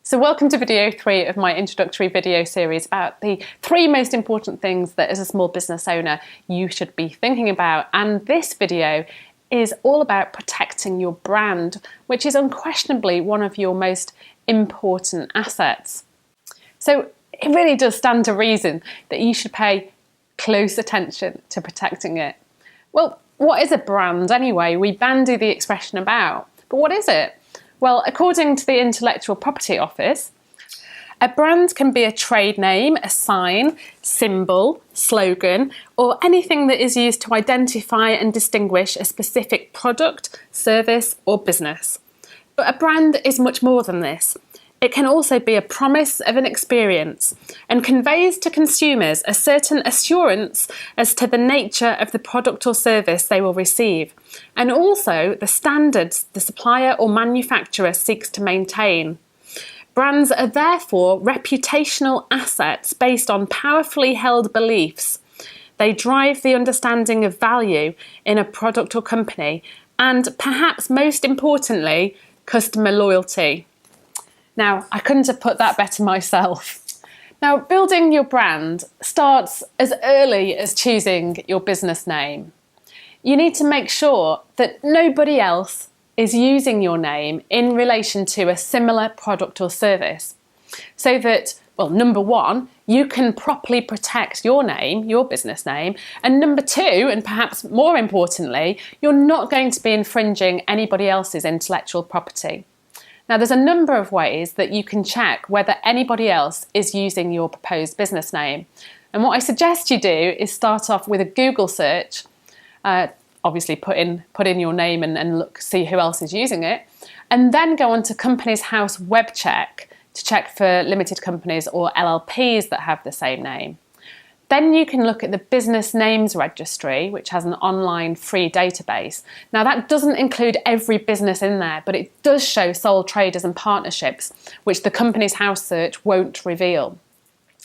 So welcome to video 3 of my introductory video series about the 3 most important things that as a small business owner you should be thinking about. And this video is all about protecting your brand, which is unquestionably one of your most important assets. So it really does stand to reason that you should pay close attention to protecting it. Well, what is a brand anyway? We bandy the expression about, but what is it? Well, according to the Intellectual Property Office, a brand can be a trade name, a sign, symbol, slogan, or anything that is used to identify and distinguish a specific product, service, or business. But a brand is much more than this. It can also be a promise of an experience and conveys to consumers a certain assurance as to the nature of the product or service they will receive, and also the standards the supplier or manufacturer seeks to maintain. Brands are therefore reputational assets based on powerfully held beliefs. They drive the understanding of value in a product or company, and perhaps most importantly, customer loyalty. Now, I couldn't have put that better myself. Now, building your brand starts as early as choosing your business name. You need to make sure that nobody else is using your name in relation to a similar product or service, so that, well, number one, you can properly protect your name, your business name, and number two, and perhaps more importantly, you're not going to be infringing anybody else's intellectual property. Now, there's a number of ways that you can check whether anybody else is using your proposed business name. And what I suggest you do is start off with a Google search, obviously put in your name and see who else is using it, and then go on to Companies House web check to check for limited companies or LLPs that have the same name. Then you can look at the Business Names Registry, which has an online free database. Now, that doesn't include every business in there, but it does show sole traders and partnerships, which the Companies House search won't reveal.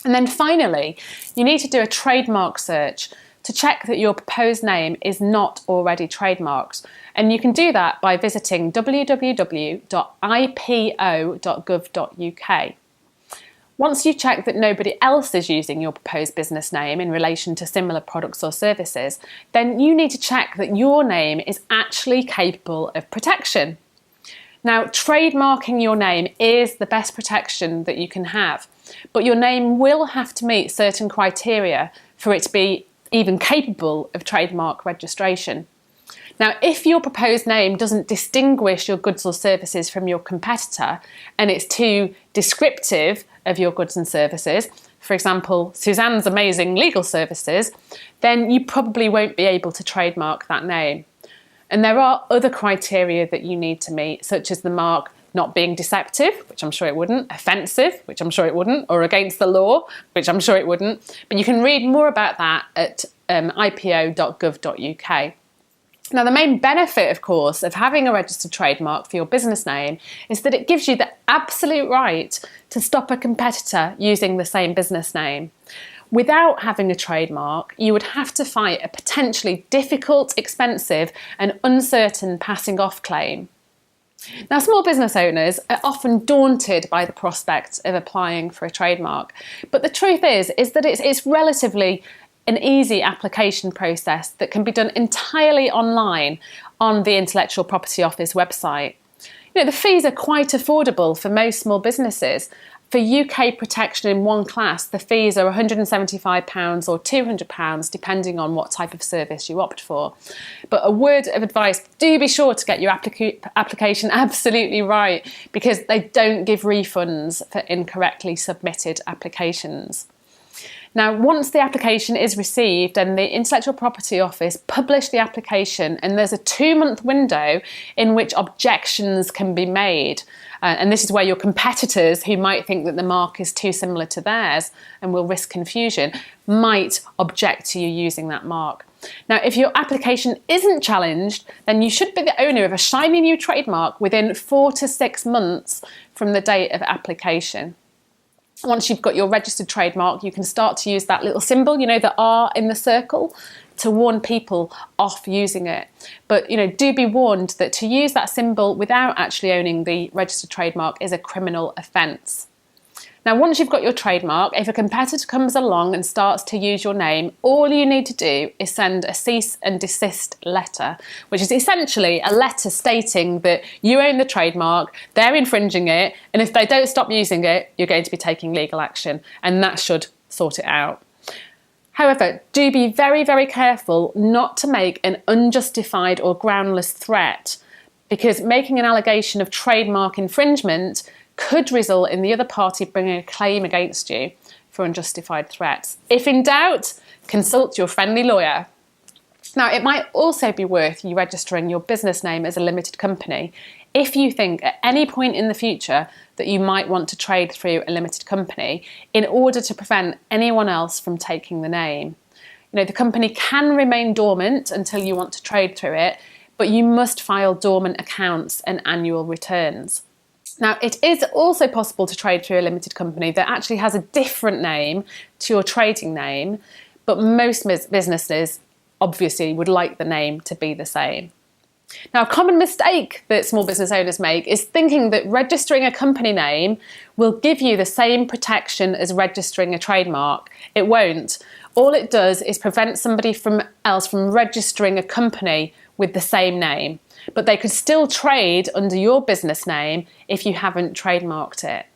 And then finally, you need to do a trademark search to check that your proposed name is not already trademarked. And you can do that by visiting www.ipo.gov.uk. Once you check that nobody else is using your proposed business name in relation to similar products or services, then you need to check that your name is actually capable of protection. Now, trademarking your name is the best protection that you can have, but your name will have to meet certain criteria for it to be even capable of trademark registration. Now, if your proposed name doesn't distinguish your goods or services from your competitor and it's too descriptive of your goods and services, for example, Suzanne's amazing legal services, then you probably won't be able to trademark that name. And there are other criteria that you need to meet, such as the mark not being deceptive, which I'm sure it wouldn't, offensive, which I'm sure it wouldn't, or against the law, which I'm sure it wouldn't. But you can read more about that at ipo.gov.uk. Now, the main benefit, of course, of having a registered trademark for your business name is that it gives you the absolute right to stop a competitor using the same business name. Without having a trademark, you would have to fight a potentially difficult, expensive, and uncertain passing off claim. Now, small business owners are often daunted by the prospect of applying for a trademark, but the truth is that it's relatively an easy application process that can be done entirely online on the Intellectual Property Office website. You know, the fees are quite affordable for most small businesses. For UK protection in one class, the fees are £175 or £200, depending on what type of service you opt for. But a word of advice, do be sure to get your application absolutely right, because they don't give refunds for incorrectly submitted applications. Now, once the application is received and the Intellectual Property Office publish the application, and there's a 2-month window in which objections can be made. And this is where your competitors, who might think that the mark is too similar to theirs and will risk confusion, might object to you using that mark. Now, if your application isn't challenged, then you should be the owner of a shiny new trademark within 4 to 6 months from the date of application. Once you've got your registered trademark, you can start to use that little symbol, you know, the R in the circle, to warn people off using it. But do be warned that to use that symbol without actually owning the registered trademark is a criminal offence. Now, once you've got your trademark, if a competitor comes along and starts to use your name, all you need to do is send a cease and desist letter, which is essentially a letter stating that you own the trademark, they're infringing it, and if they don't stop using it, you're going to be taking legal action, and that should sort it out. However, do be very, very careful not to make an unjustified or groundless threat, because making an allegation of trademark infringement could result in the other party bringing a claim against you for unjustified threats. If in doubt, consult your friendly lawyer. Now, it might also be worth you registering your business name as a limited company if you think at any point in the future that you might want to trade through a limited company in order to prevent anyone else from taking the name. The company can remain dormant until you want to trade through it, but you must file dormant accounts and annual returns. Now, it is also possible to trade through a limited company that actually has a different name to your trading name, but most businesses obviously would like the name to be the same. Now, a common mistake that small business owners make is thinking that registering a company name will give you the same protection as registering a trademark. It won't. All it does is prevent somebody else from registering a company with the same name, but they could still trade under your business name if you haven't trademarked it.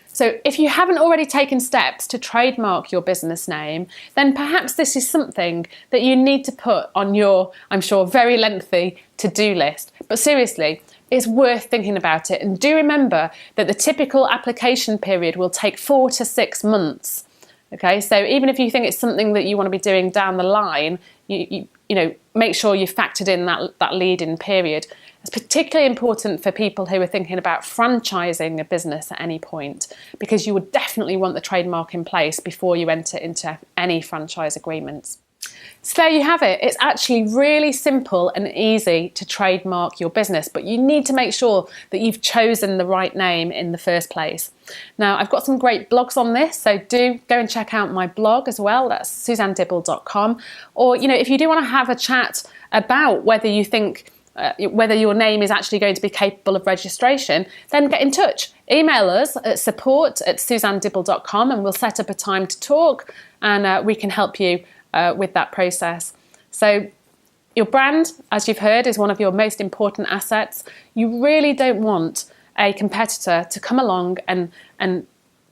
So if you haven't already taken steps to trademark your business name, then perhaps this is something that you need to put on your, I'm sure, very lengthy to-do list. But seriously, it's worth thinking about it. And do remember that the typical application period will take 4 to 6 months. Okay, so even if you think it's something that you want to be doing down the line, make sure you factored in that lead-in period. It's particularly important for people who are thinking about franchising a business at any point, because you would definitely want the trademark in place before you enter into any franchise agreements. So there you have it. It's actually really simple and easy to trademark your business, but you need to make sure that you've chosen the right name in the first place. Now, I've got some great blogs on this, so do go and check out my blog as well. That's suzannedibble.com. Or, if you do want to have a chat about whether you think whether your name is actually going to be capable of registration, then get in touch. Email us at support@suzannedibble.com and we'll set up a time to talk, and we can help you with that process. So your brand, as you've heard, is one of your most important assets. You really don't want a competitor to come along and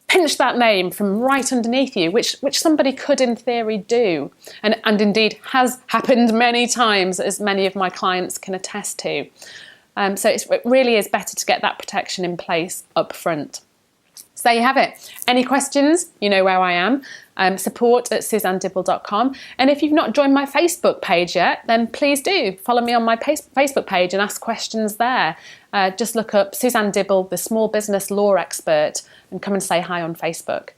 pinch that name from right underneath you, which somebody could in theory do, and indeed has happened many times, as many of my clients can attest to. So it really is better to get that protection in place up front. So there you have it. Any questions? You know where I am. Support@suzannedibble.com. And if you've not joined my Facebook page yet, then please do follow me on my Facebook page and ask questions there. Just look up Suzanne Dibble, the small business law expert, and come and say hi on Facebook.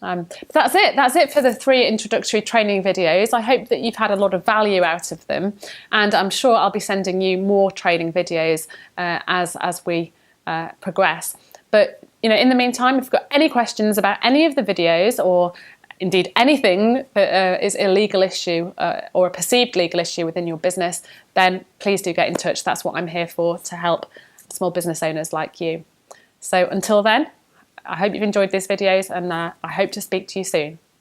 But that's it. That's it for the 3 introductory training videos. I hope that you've had a lot of value out of them, and I'm sure I'll be sending you more training videos as we progress. But in the meantime, if you've got any questions about any of the videos, or indeed anything that is a legal issue or a perceived legal issue within your business, then please do get in touch. That's what I'm here for, to help small business owners like you. So until then, I hope you've enjoyed these videos, and I hope to speak to you soon.